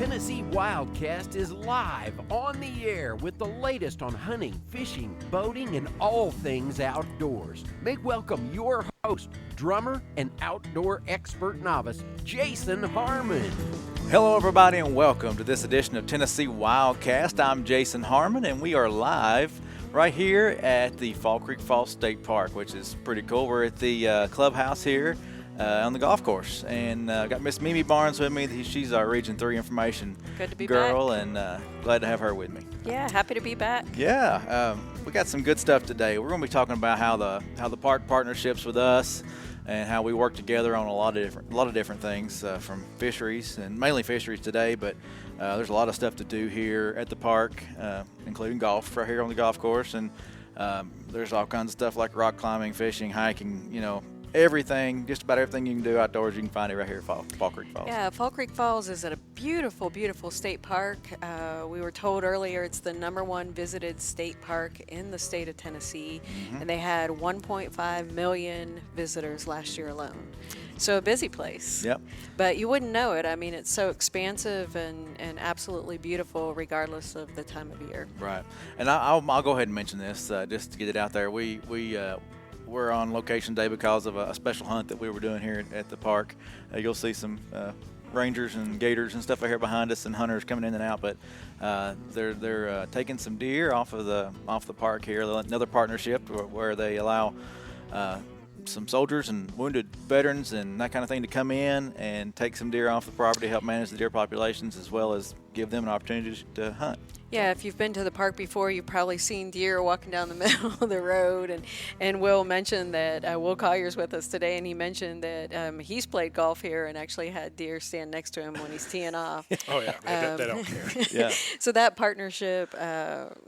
Tennessee WildCast is live on the air with the latest on hunting, fishing, boating, and all things outdoors. Make welcome your host, drummer, and outdoor expert novice, Jason Harmon. Hello, everybody, and welcome to this edition of Tennessee WildCast. I'm Jason Harmon, and we are live right here at the Fall Creek Falls State Park, which is pretty cool. We're at the clubhouse here on the golf course, and got Miss Mimi Barnes with me. She's our Region 3 information Good to be girl, back. and glad to have her with me. Yeah, happy to be back. Yeah, we got some good stuff today. We're going to be talking about how the park partnerships with us and how we work together on a lot of different things, from fisheries, and mainly fisheries today, but there's a lot of stuff to do here at the park, including golf right here on the golf course, and there's all kinds of stuff like rock climbing, fishing, hiking, everything, just about everything you can do outdoors, you can find it right here at Fall Creek Falls. Yeah, Fall Creek Falls is at a beautiful, beautiful state park. We were told earlier it's the #1 visited state park in the state of Tennessee, and they had 1.5 million visitors last year alone. So a busy place. Yep. But you wouldn't know it. I mean, it's so expansive and absolutely beautiful regardless of the time of year. Right. And I'll go ahead and mention this just to get it out there. We're on location today because of a special hunt that we were doing here at the park. You'll see some rangers and gators and stuff out here behind us, and hunters coming in and out. But they're taking some deer off the park here. Another partnership where they allow some soldiers and wounded veterans and that kind of thing to come in and take some deer off the property, help manage the deer populations, as well as give them an opportunity to hunt. Yeah, if you've been to the park before, you've probably seen deer walking down the middle of the road. And Will mentioned that Will Collier's with us today, and he mentioned that he's played golf here and actually had deer stand next to him when he's teeing off. Oh, yeah, they don't care. Yeah. So that partnership,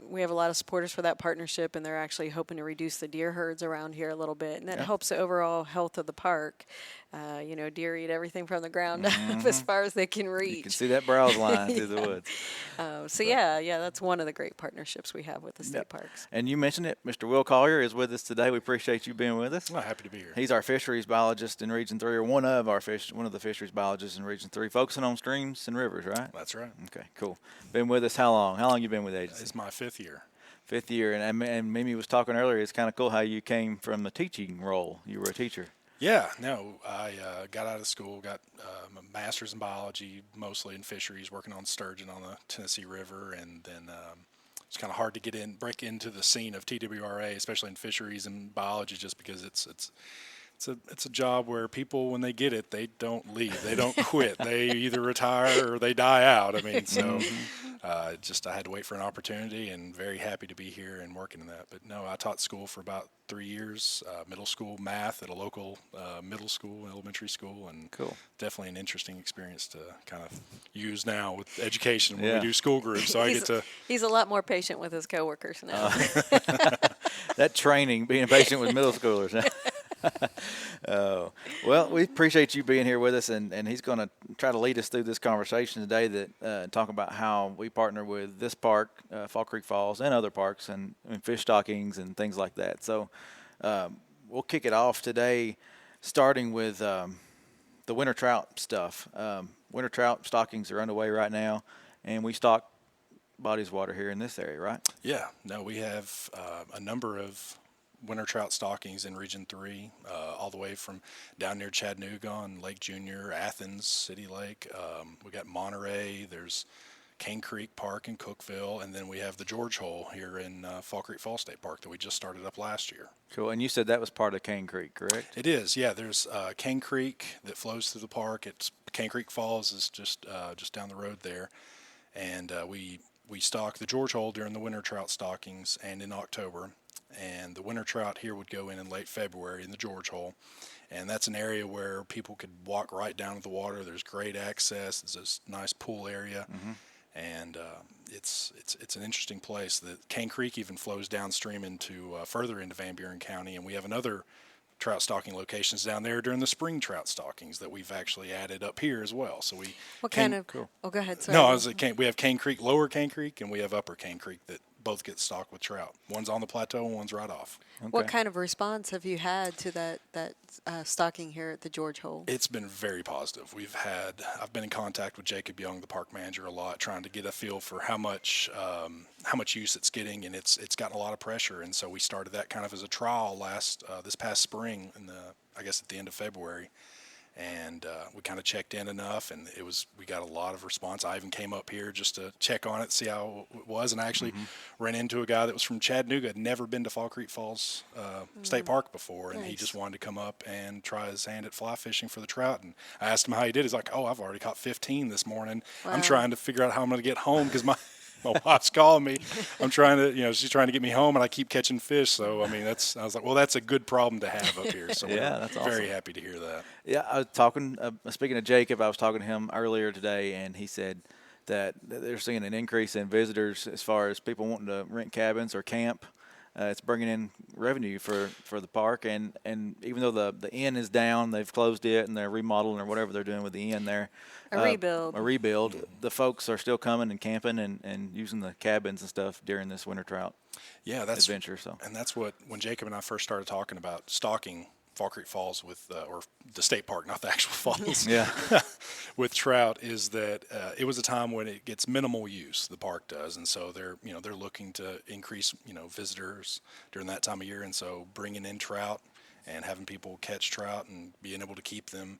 we have a lot of supporters for that partnership, and they're actually hoping to reduce the deer herds around here a little bit, and that helps the overall health of the park. Deer eat everything from the ground up as far as they can reach. You can see that browse line through the woods. Yeah, that's one of the great partnerships we have with the state parks. And you mentioned it, Mr. Will Collier is with us today. We appreciate you being with us. Well, happy to be here. He's our fisheries biologist in Region 3, or one of the fisheries biologists in Region 3, focusing on streams and rivers, right? That's right. Okay, cool. Been with us how long? How long you been with the agency? It's my 5th year. 5th year, and Mimi was talking earlier, it's kind of cool how you came from the teaching role. You were a teacher. Yeah, no, I got out of school, got a master's in biology, mostly in fisheries, working on sturgeon on the Tennessee River, and then it's kind of hard to break into the scene of TWRA, especially in fisheries and biology, just because it's a job where people, when they get it, they don't leave, they don't quit, they either retire or they die out. I mean, so I had to wait for an opportunity, and very happy to be here and working in that. But no, I taught school for about 3 years, middle school math at a local middle school, elementary school, and cool. Definitely an interesting experience to kind of use now with education when we do school groups. So He's a lot more patient with his coworkers now. That training, being patient with middle schoolers. Well, we appreciate you being here with us, and he's going to try to lead us through this conversation today that talk about how we partner with this park, Fall Creek Falls, and other parks, and fish stockings and things like that. So we'll kick it off today, starting with the winter trout stuff. Winter trout stockings are underway right now, and we stock bodies of water here in this area, right? Yeah, no, we have a number of winter trout stockings in Region 3, all the way from down near Chattanooga on Lake Junior, Athens, City Lake. We got Monterey, there's Cane Creek Park in Cookeville, and then we have the George Hole here in Fall Creek Falls State Park that we just started up last year. Cool, and you said that was part of Cane Creek, correct? It is, yeah. There's Cane Creek that flows through the park. Cane Creek Falls is just down the road there, and we stock the George Hole during the winter trout stockings and in October. And the winter trout here would go in late February in the George Hole, and that's an area where people could walk right down to the water. There's great access. It's this nice pool area, and it's an interesting place. The Cane Creek even flows downstream into further into Van Buren County, and we have another trout stocking locations down there during the spring trout stockings that we've actually added up here as well. So What kind of? Cool. Oh, go ahead. Sorry. No, we have Cane Creek, Lower Cane Creek, and we have Upper Cane Creek that both get stocked with trout. One's on the plateau and one's right off. What kind of response have you had to that stocking here at the George Hole? It's been very positive. I've been in contact with Jacob Young, the park manager, a lot, trying to get a feel for how much use it's getting, and it's gotten a lot of pressure. And so we started that kind of as a trial this past spring, I guess at the end of February. And we kind of checked in enough, and we got a lot of response. I even came up here just to check on it, see how it was, and I actually ran into a guy that was from Chattanooga, had never been to Fall Creek Falls State Park before, and he just wanted to come up and try his hand at fly fishing for the trout. And I asked him how he did. He's like, "Oh, I've already caught 15 this morning. Wow. I'm trying to figure out how I'm going to get home because my wife's calling me. I'm trying to, she's trying to get me home, and I keep catching fish. So, I mean, I was like, well, that's a good problem to have up here. So yeah, that's awesome. Very happy to hear that. Yeah, I was speaking to Jacob, I was talking to him earlier today, and he said that they're seeing an increase in visitors as far as people wanting to rent cabins or camp. It's bringing in revenue for the park, and even though the inn is down, they've closed it and they're remodeling or whatever they're doing with the inn there. A rebuild. The folks are still coming and camping and using the cabins and stuff during this winter trout adventure. And that's when Jacob and I first started talking about stocking Fall Creek Falls or the state park, not the actual falls. Yeah. With trout, is that it was a time when it gets minimal use. The park does, and so they're looking to increase visitors during that time of year, and so bringing in trout and having people catch trout and being able to keep them,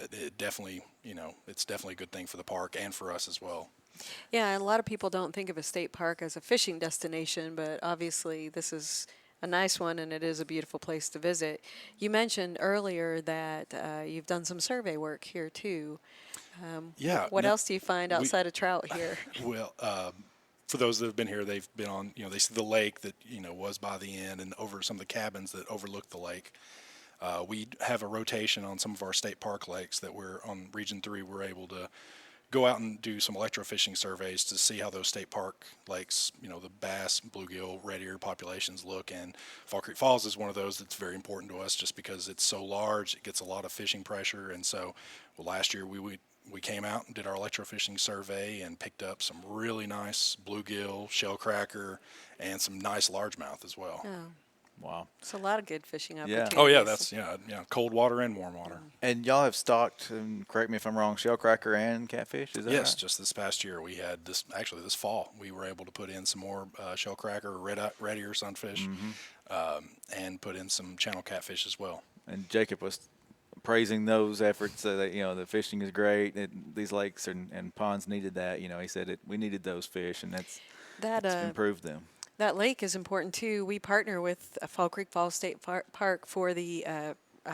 it's definitely a good thing for the park and for us as well. Yeah, and a lot of people don't think of a state park as a fishing destination, but obviously this is a nice one, and it is a beautiful place to visit. You mentioned earlier that you've done some survey work here too. What else do you find outside of trout here? Well, for those that have been here, they've been on, they see the lake that, was by the inn and over some of the cabins that overlook the lake. We have a rotation on some of our state park lakes that we're on Region 3. We're able to go out and do some electrofishing surveys to see how those state park lakes, the bass, bluegill, red ear populations look. And Fall Creek Falls is one of those that's very important to us just because it's so large. It gets a lot of fishing pressure. And so last year we came out and did our electrofishing survey and picked up some really nice bluegill, shellcracker, and some nice largemouth as well. Oh. Wow. It's a lot of good fishing opportunities. Oh, yeah, that's, cold water and warm water. And y'all have stocked, and correct me if I'm wrong, shellcracker and catfish, is that Yes, right? just this past year we had this fall, we were able to put in some more shellcracker, red ear sunfish, and put in some channel catfish as well. And Jacob was praising those efforts, that, the fishing is great, these lakes and ponds needed that, he said we needed those fish, and it's improved them. That lake is important too. We partner with Fall Creek Falls State Park for the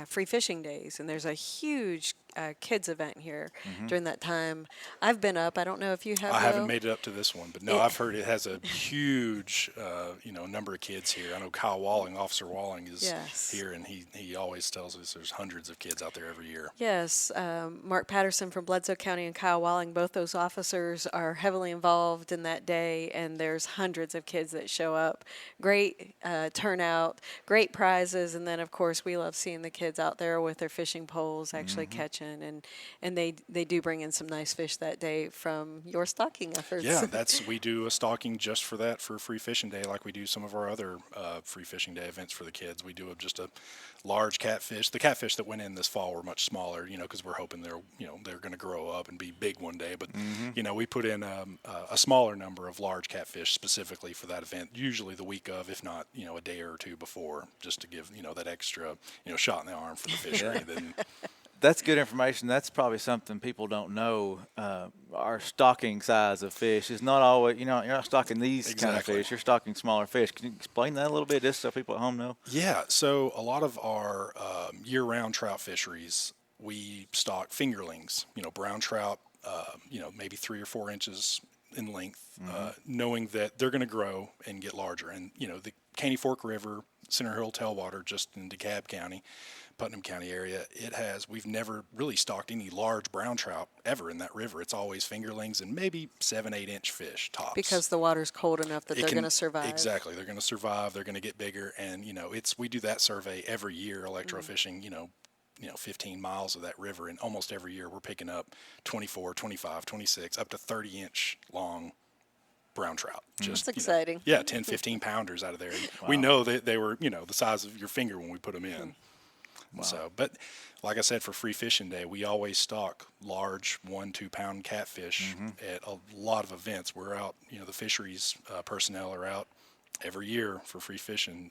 free fishing days, and there's a huge kids event here during that time. I've been up. I don't know if you have. I haven't made it up to this one, but no, I've heard it has a huge, number of kids here. I know Kyle Walling, Officer Walling, is here, and he always tells us there's hundreds of kids out there every year. Yes, Mark Patterson from Bledsoe County and Kyle Walling, both those officers are heavily involved in that day, and there's hundreds of kids that show up. Great turnout, great prizes, and then of course we love seeing the kids out there with their fishing poles actually catching. And they do bring in some nice fish that day from your stocking efforts. Yeah, we do a stocking just for that, for free fishing day, like we do some of our other free fishing day events for the kids. We do just a large catfish. The catfish that went in this fall were much smaller, because we're hoping they're going to grow up and be big one day. But we put in a smaller number of large catfish specifically for that event, usually the week of, if not a day or two before, just to give that extra shot in the arm for the fishery. That's good information. That's probably something people don't know. Our stocking size of fish is not always, you're not stocking these kind of fish. You're stocking smaller fish. Can you explain that a little bit just so people at home know? Yeah. So a lot of our year-round trout fisheries, we stock fingerlings, brown trout, maybe 3 or 4 inches in length, knowing that they're going to grow and get larger. And, the Caney Fork River, Center Hill Tailwater, just in DeKalb County, Putnam County area, we've never really stocked any large brown trout ever in that river. It's always fingerlings and maybe 7-8 inch fish tops. Because the water's cold enough that they're going to survive. Exactly. They're going to survive. They're going to get bigger. And, we do that survey every year, electrofishing, 15 miles of that river. And almost every year we're picking up 24, 25, 26, up to 30 inch long brown trout. That's exciting. 10, 15 pounders out of there. Wow. We know that they were, the size of your finger when we put them in. Wow. So, but like I said, for Free Fishing Day, we always stock large 1-2 pound catfish at a lot of events. We're out, the fisheries personnel are out every year for Free Fishing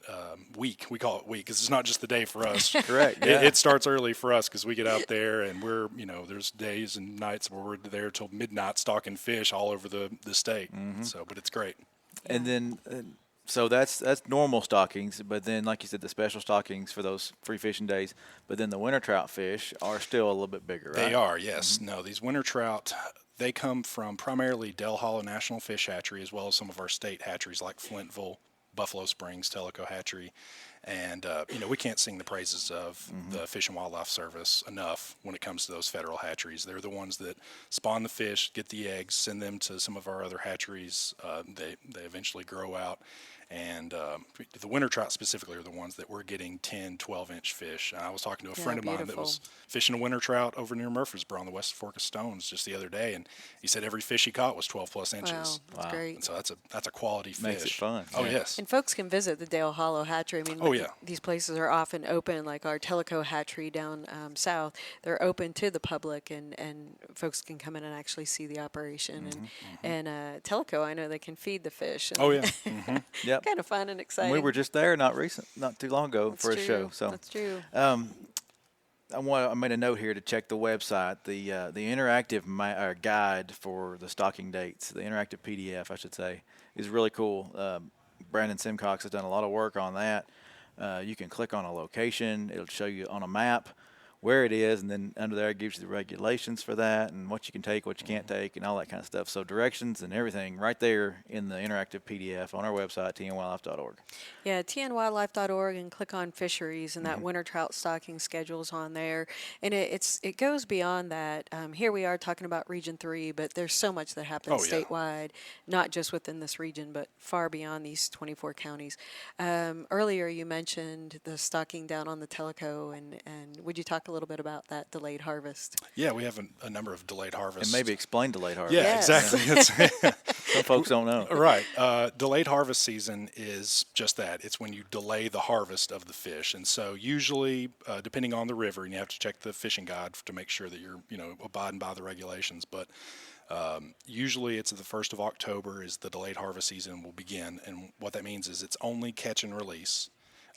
week. We call it week because it's not just the day for us. Correct. Yeah. It starts early for us because we get out there and we're, there's days and nights where we're there till midnight stocking fish all over the state. So, but it's great. And then, so that's normal stockings, but then, like you said, the special stockings for those Free Fishing Days. But then the winter trout fish are still a little bit bigger, right? They are, yes. No, these winter trout, they come from primarily Del Hollow National Fish Hatchery, as well as some of our state hatcheries like Flintville, Buffalo Springs, Tellico Hatchery. And, we can't sing the praises of the Fish and Wildlife Service enough when it comes to those federal hatcheries. They're the ones that spawn the fish, get the eggs, send them to some of our other hatcheries. They eventually grow out. And the winter trout specifically are the ones that we're getting 10, 12-inch fish. I was talking to a friend of mine that was fishing a winter trout over near Murfreesboro on the West Fork of Stones just the other day, and he said every fish he caught was 12-plus inches. Wow, that's great. And so that's a quality fish. Makes it fun. Oh, yes. And folks can visit the Dale Hollow Hatchery. I mean, these places are often open, like our Tellico Hatchery down south. They're open to the public, and folks can come in and actually see the operation. And Tellico, I know they can feed the fish. Oh, yeah. Yep. Kind of fun and exciting. And we were just there not too long ago That's for true. a show. So that's true. I made a note here to check the website. The interactive guide for the stocking dates, the interactive PDF, I should say, is really cool. Brandon Simcox has done a lot of work on that. You can click on a location. It'll show you on a map where it is, and then under there it gives you the regulations for that and what you can take, what you can't take, and all that kind of stuff. So directions and everything right there in the interactive PDF on our website, tnwildlife.org. Yeah, tnwildlife.org, and click on fisheries, and that winter trout stocking schedule is on there. And it goes beyond that. Here we are talking about Region 3, but there's so much that happens statewide, not just within this region, but far beyond these 24 counties. Earlier you mentioned the stocking down on the Tellico, and would you talk a little bit about that delayed harvest? Yeah, we have a number of delayed harvests. And maybe explain delayed harvest. Yeah, Yes. exactly. Some folks don't know. Right. Delayed harvest season is just that. It's when you delay the harvest of the fish. And so usually, depending on the river, and you have to check the fishing guide to make sure that you're, abiding by the regulations. But usually it's the 1st of October is the delayed harvest season will begin. And what that means is it's only catch and release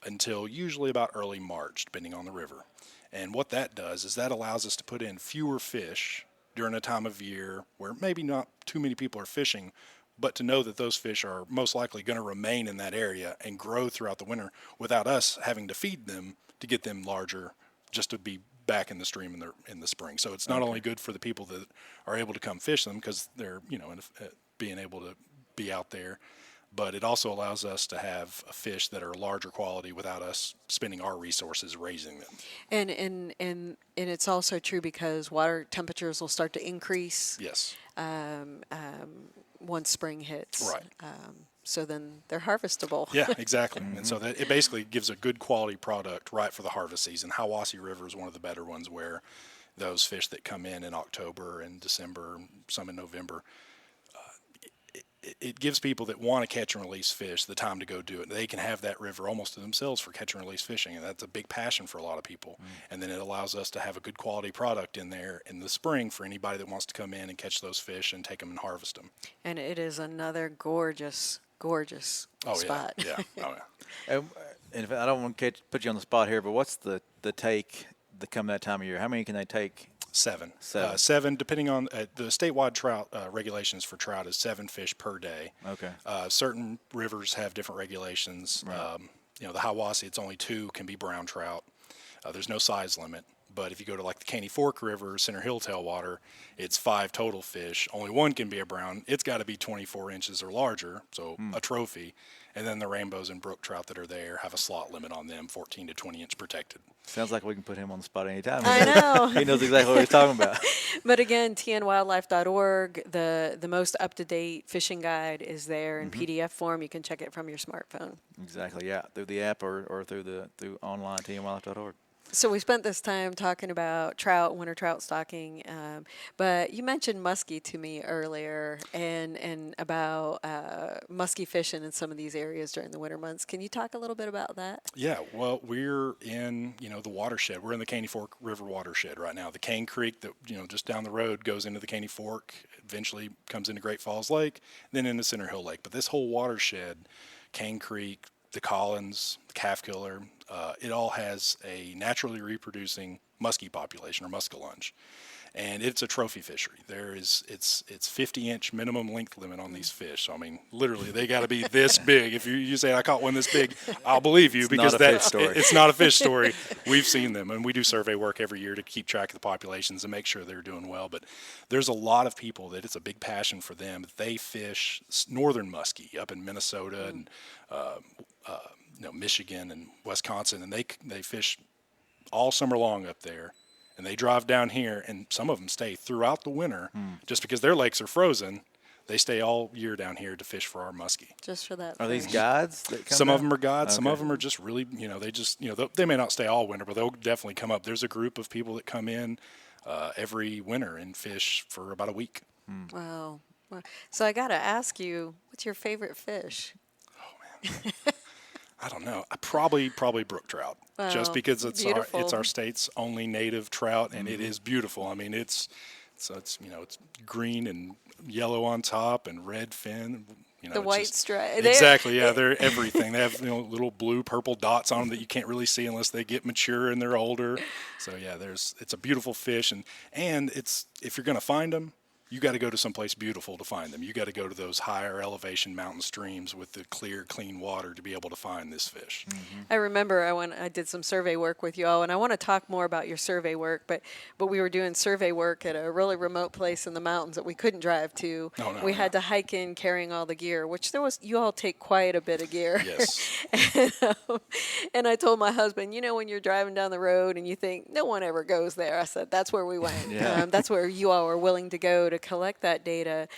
until usually about early March, depending on the river. And what that does is that allows us to put in fewer fish during a time of year where maybe not too many people are fishing, but to know that those fish are most likely going to remain in that area and grow throughout the winter without us having to feed them to get them larger just to be back in the stream in the spring. So it's not only good for the people that are able to come fish them because they're, being able to be out there, but it also allows us to have fish that are larger quality without us spending our resources raising them. And it's also true because water temperatures will start to increase. Yes. Once spring hits. Right. So then they're harvestable. Yeah, exactly. And so that it basically gives a good quality product right for the harvest season. Hiwassee River is one of the better ones where those fish that come in October and December, some in November, it gives people that want to catch and release fish the time to go do it. They can have that river almost to themselves for catch and release fishing, and that's a big passion for a lot of people. And then it allows us to have a good quality product in there in the spring for anybody that wants to come in and catch those fish and take them and harvest them. And it is another gorgeous spot. Yeah. Oh, yeah. And if I don't want to put you on the spot here, but what's the take that come that time of year? How many can they take? Seven. Seven. Depending on the statewide trout regulations for trout is 7 fish per day. Okay. Certain rivers have different regulations. Right. The Hiwassee, it's only 2 can be brown trout. There's no size limit. But if you go to like the Caney Fork River, Center Hill tailwater, it's 5 total fish. Only 1 can be a brown. It's got to be 24 inches or larger, so a trophy. And then the rainbows and brook trout that are there have a slot limit on them, 14 to 20 inch protected. Sounds like we can put him on the spot anytime. I know. He knows exactly what he's talking about. But again, tnwildlife.org, the most up-to-date fishing guide is there in PDF form. You can check it from your smartphone. Exactly, yeah, through the app or through online, tnwildlife.org. So we spent this time talking about trout, winter trout stocking, but you mentioned muskie to me earlier, and about muskie fishing in some of these areas during the winter months. Can you talk a little bit about that? Yeah, well, we're in, the watershed. We're in the Caney Fork River watershed right now. The Cane Creek that, just down the road goes into the Caney Fork, eventually comes into Great Falls Lake, then into Center Hill Lake. But this whole watershed, Cane Creek, the Collins, the Calf Killer, it all has a naturally reproducing muskie population or muskellunge. And it's a trophy fishery. It's 50-inch minimum length limit on these fish. So I mean, literally, they got to be this big. If you say I caught one this big, I'll believe you, because it's not a fish story. We've seen them, and we do survey work every year to keep track of the populations and make sure they're doing well. But there's a lot of people that it's a big passion for them. They fish northern muskie up in Minnesota and Michigan and Wisconsin, and they fish all summer long up there. And they drive down here, and some of them stay throughout the winter just because their lakes are frozen. They stay all year down here to fish for our muskie. Just for that. Are these guides that come Some down? of them are guides. Okay. Some of them are just really, they may not stay all winter, but they'll definitely come up. There's a group of people that come in every winter and fish for about a week. Wow. So I got to ask you, what's your favorite fish? Oh, man. I don't know. Probably brook trout, just because it's our state's only native trout, and it is beautiful. I mean, it's green and yellow on top and red fin. The white stripe. Exactly. Yeah, they're everything. They have little blue, purple dots on them that you can't really see unless they get mature and they're older. So yeah, it's a beautiful fish, and it's, if you're going to find them, you got to go to someplace beautiful to find them. You got to go to those higher elevation mountain streams with the clear, clean water to be able to find this fish. Mm-hmm. I remember I did some survey work with you all, and I want to talk more about your survey work, but we were doing survey work at a really remote place in the mountains that we couldn't drive to. We had to hike in carrying all the gear, which you all take quite a bit of gear. Yes. and I told my husband, when you're driving down the road and you think, no one ever goes there, I said, that's where we went. Yeah. That's where you all were willing to go to collect that data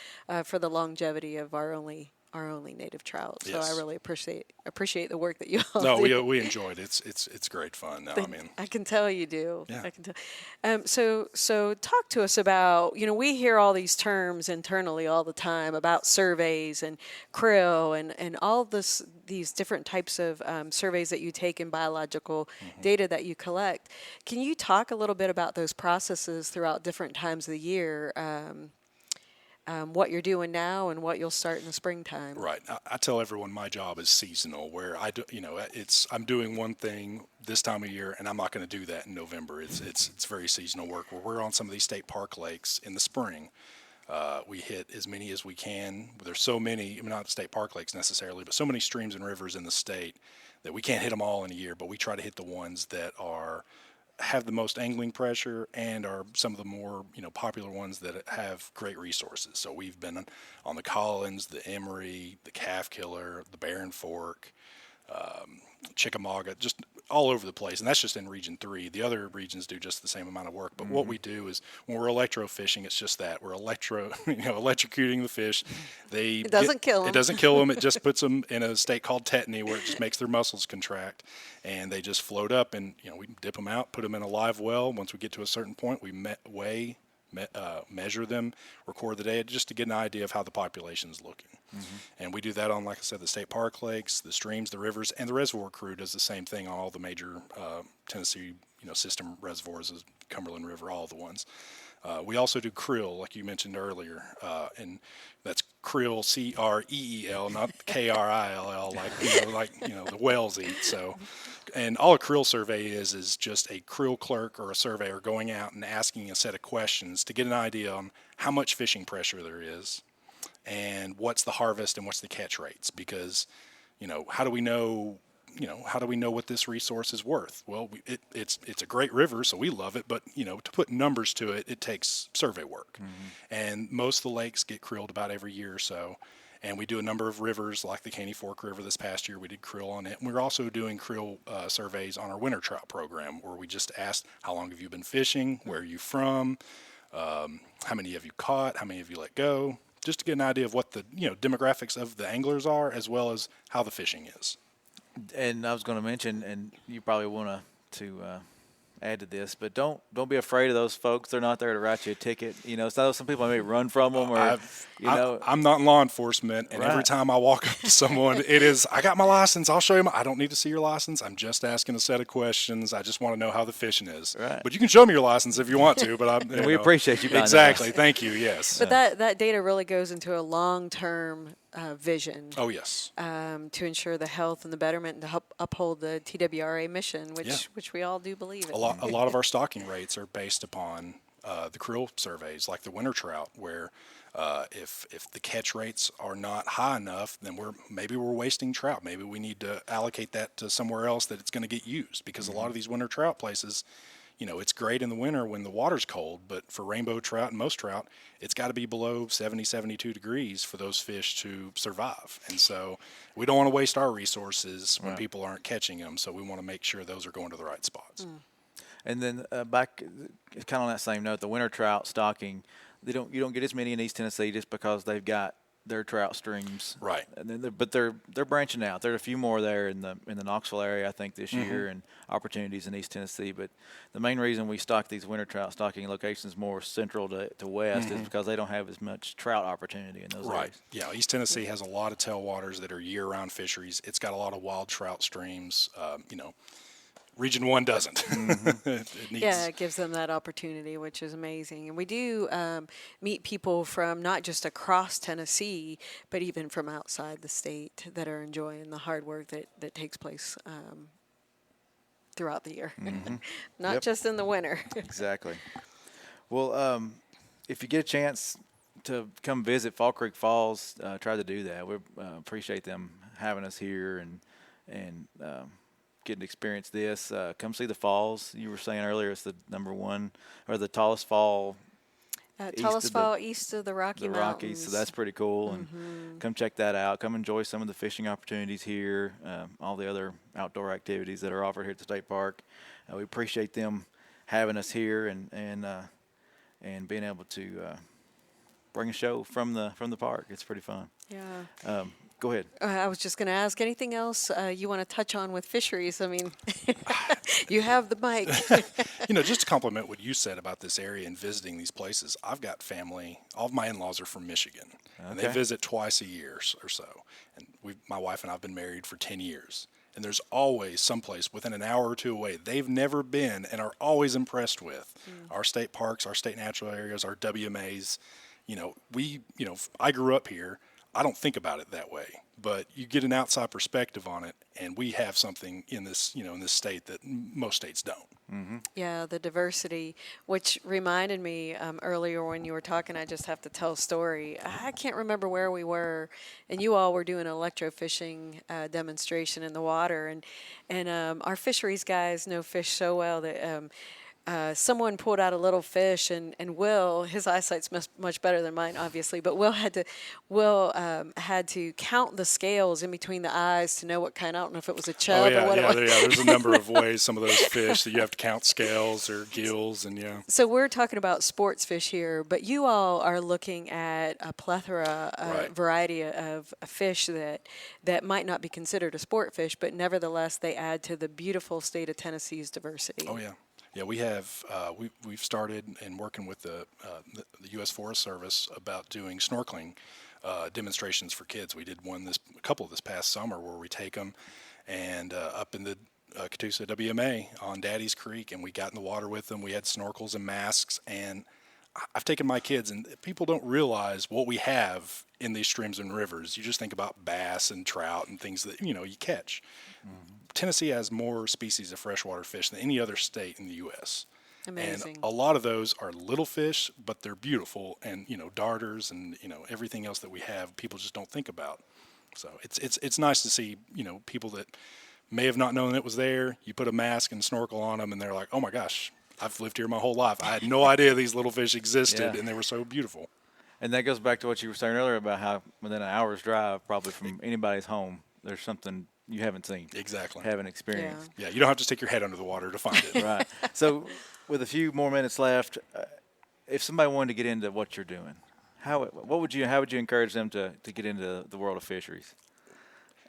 for the longevity of our only native trout. So Yes. I really appreciate the work that you all No, do. we enjoyed it. It's great fun. No, I can tell you do. Yeah. I can tell. So talk to us about, we hear all these terms internally all the time about surveys and krill and all these different types of surveys that you take and biological data that you collect. Can you talk a little bit about those processes throughout different times of the year? What you're doing now and what you'll start in the springtime. Right. I tell everyone my job is seasonal, where I do, I'm doing one thing this time of year, and I'm not going to do that in November. It's very seasonal work. Where we're on some of these state park lakes in the spring. We hit as many as we can. There's so many, not state park lakes necessarily, but so many streams and rivers in the state that we can't hit them all in a year. But we try to hit the ones that have the most angling pressure and are some of the more popular ones that have great resources. So we've been on the Collins, the Emery, the Calf Killer, the Barren Fork, Chickamauga, just all over the place. And that's just in Region 3. The other regions do just the same amount of work. But what we do is when we're electrofishing, it's just that. We're electrocuting the fish. It doesn't kill them. It doesn't kill them. It just puts them in a state called tetany, where it just makes their muscles contract. And they just float up, and we dip them out, put them in a live well. Once we get to a certain point, we measure them, record the data, just to get an idea of how the population is looking. And we do that on, like I said, the state park lakes, the streams, the rivers, and the reservoir crew does the same thing on all the major Tennessee system reservoirs, Cumberland River, all the ones. We also do krill, like you mentioned earlier, and that's krill, C-R-E-E-L, not K-R-I-L-L, like the whales eat. So, and all a krill survey is just a krill clerk or a surveyor going out and asking a set of questions to get an idea on how much fishing pressure there is, and what's the harvest and what's the catch rates. Because, how do we know? How do we know what this resource is worth? Well, it's a great river, so we love it. But to put numbers to it, it takes survey work. And most of the lakes get krilled about every year or so. And we do a number of rivers, like the Caney Fork River this past year. We did krill on it. And we're also doing krill surveys on our winter trout program, where we just asked, how long have you been fishing? Where are you from? How many have you caught? How many have you let go? Just to get an idea of what the demographics of the anglers are, as well as how the fishing is. And I was going to mention, and you probably want to add to this, but don't be afraid of those folks. They're not there to write you a ticket. So some people may run from them, or I'm not in law enforcement, and every time I walk up to someone, it is, I got my license. I'll show you. I don't need to see your license. I'm just asking a set of questions. I just want to know how the fishing is. Right. But you can show me your license if you want to. But we appreciate you. Exactly. Thank you. Yes. But that data really goes into a long-term vision. Oh yes. To ensure the health and the betterment, and to help uphold the TWRA mission, which we all do believe in. A lot of our stocking rates are based upon the creel surveys, like the winter trout, where if the catch rates are not high enough, then maybe we're wasting trout. Maybe we need to allocate that to somewhere else that it's going to get used, because a lot of these winter trout places, it's great in the winter when the water's cold, but for rainbow trout and most trout, it's got to be below 70, 72 degrees for those fish to survive. And so we don't want to waste our resources when people aren't catching them, so we want to make sure those are going to the right spots. And then back, kind of on that same note, the winter trout stocking, you don't get as many in East Tennessee just because they've got their trout streams, right? And then but they're branching out. There are a few more there in the Knoxville area, I think, this year, and opportunities in East Tennessee. But the main reason we stock these winter trout stocking locations more central to west is because they don't have as much trout opportunity in those areas. Yeah, East Tennessee has a lot of tailwaters that are year-round fisheries. It's got a lot of wild trout streams. Region 1 doesn't. It gives them that opportunity, which is amazing. And we do meet people from not just across Tennessee, but even from outside the state that are enjoying the hard work that takes place throughout the year, not just in the winter. Exactly. Well, if you get a chance to come visit Fall Creek Falls, try to do that. We appreciate them having us here and getting to experience this. Come see the falls. You were saying earlier it's the number one or the tallest fall. Tallest fall east of the Rocky Mountains. Rockies, so that's pretty cool. And come check that out. Come enjoy some of the fishing opportunities here, all the other outdoor activities that are offered here at the state park. We appreciate them having us here and being able to bring a show from the park. It's pretty fun. Yeah. Go ahead. I was just going to ask, anything else you want to touch on with fisheries? I mean, you have the mic. Just to compliment what you said about this area and visiting these places, I've got family, all of my in-laws are from Michigan, and they visit twice a year or so. And my wife and I have been married for 10 years. And there's always someplace within an hour or two away they've never been and are always impressed with. Our state parks, our state natural areas, our WMAs. I grew up here. I don't think about it that way, but you get an outside perspective on it, and we have something in this, in this state that most states don't. Yeah, the diversity, which reminded me earlier when you were talking, I just have to tell a story. I can't remember where we were, and you all were doing an electrofishing demonstration in the water, and our fisheries guys know fish so well that someone pulled out a little fish, and Will, his eyesight's much better than mine, obviously, but Will had to count the scales in between the eyes to know what kind. I don't know if it was a chub or what it was. There's a number of ways some of those fish that you have to count scales or gills and So we're talking about sports fish here, but you all are looking at a plethora, variety of fish that might not be considered a sport fish, but nevertheless they add to the beautiful state of Tennessee's diversity. Oh yeah. Yeah, we have. We've started and working with the U.S. Forest Service about doing snorkeling demonstrations for kids. We did a couple this past summer where we take them and up in the Catoosa WMA on Daddy's Creek, and we got in the water with them. We had snorkels and masks, and I've taken my kids, and people don't realize what we have in these streams and rivers. You just think about bass and trout and things that you catch. Tennessee has more species of freshwater fish than any other state in the U.S. Amazing. And a lot of those are little fish, but they're beautiful, and darters and everything else that we have, people just don't think about. So it's nice to see people that may have not known it was there. You put a mask and snorkel on them, and they're like, "Oh my gosh, I've lived here my whole life. I had no idea these little fish existed, and they were so beautiful." And that goes back to what you were saying earlier about how within an hour's drive, probably from anybody's home, there's something you haven't seen. Exactly. Haven't experienced. Yeah, you don't have to stick your head under the water to find it. Right. So with a few more minutes left, if somebody wanted to get into what you're doing, how would you encourage them to get into the world of fisheries?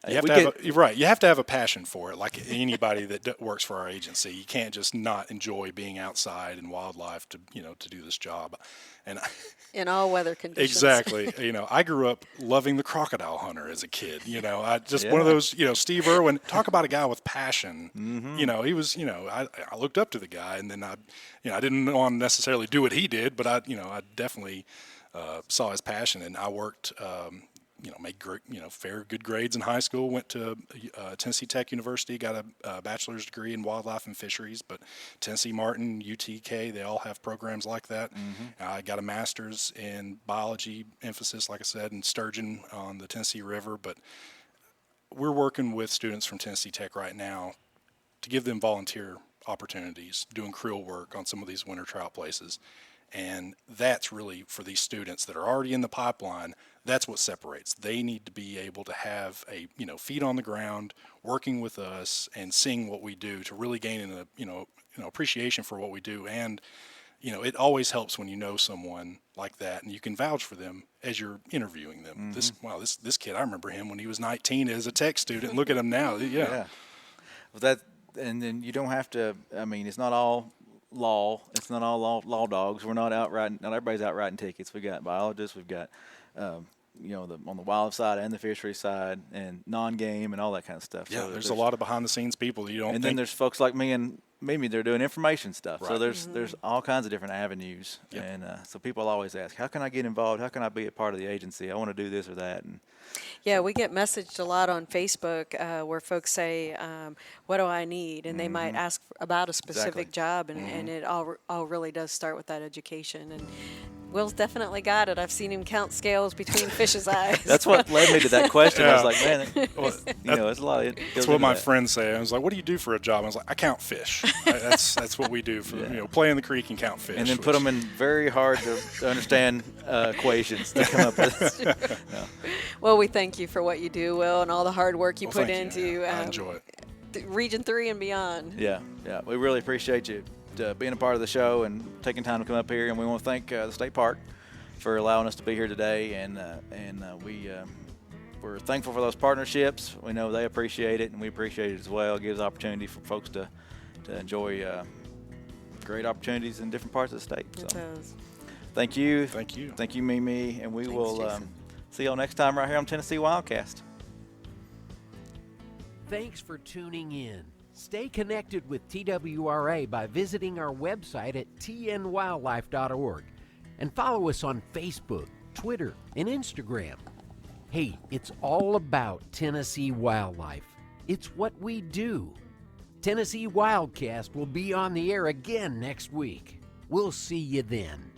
You have to have you're right. You have to have a passion for it, like anybody that works for our agency. You can't just not enjoy being outside and wildlife to do this job. And in all weather conditions. Exactly. I grew up loving the crocodile hunter as a kid. I just one of those. Steve Irwin. Talk about a guy with passion. Mm-hmm. He was. I looked up to the guy, and then I didn't want to necessarily do what he did, but I definitely saw his passion, and I worked. Made great, good grades in high school. Went to Tennessee Tech University, got a bachelor's degree in wildlife and fisheries. But Tennessee Martin, UTK, they all have programs like that. Mm-hmm. I got a master's in biology, emphasis, like I said, in sturgeon on the Tennessee River. But we're working with students from Tennessee Tech right now to give them volunteer opportunities, doing creel work on some of these winter trout places. And that's really for these students that are already in the pipeline. That's what separates. They need to be able to have feet on the ground, working with us and seeing what we do to really gain an appreciation for what we do. And it always helps when you know someone like that and you can vouch for them as you're interviewing them. Mm-hmm. This kid, I remember him when he was 19 as a tech student. Look at him now. Yeah. Well, and then you don't have to. I mean, it's not all law. It's not all law dogs. We're not out riding. Not everybody's out riding tickets. We got biologists. We've got on the wildlife side and the fishery side and non-game and all that kind of stuff. Yeah, so there's a lot of behind-the-scenes people you don't. And then there's folks like me and Mimi. They're doing information stuff. Right. So there's all kinds of different avenues. Yep. And so people always ask, how can I get involved? How can I be a part of the agency? I want to do this or that. And yeah, we get messaged a lot on Facebook where folks say, what do I need? And they might ask about a specific job, and it all really does start with that education. And Will's definitely got it. I've seen him count scales between fish's eyes. That's what led me to that question. I was like, man, it's a lot. That's what my friends say. I was like, what do you do for a job? I was like, I count fish. That's what we do for play in the creek and count fish. And then put them in very hard to understand equations to come up with. Well, we thank you for what you do, Will, and all the hard work you put into I enjoy it. Region 3 and beyond. Yeah. We really appreciate you being a part of the show and taking time to come up here. And we want to thank the state park for allowing us to be here today. And we're thankful for those partnerships. We know they appreciate it, and we appreciate it as well. It gives opportunity for folks to enjoy great opportunities in different parts of the state. So, it does. Thank you. Thank you. Thank you, Mimi. And we will see y'all next time right here on Tennessee WildCast. Thanks for tuning in. Stay connected with TWRA by visiting our website at tnwildlife.org and follow us on Facebook, Twitter, and Instagram. Hey, it's all about Tennessee wildlife. It's what we do. Tennessee WildCast will be on the air again next week. We'll see you then.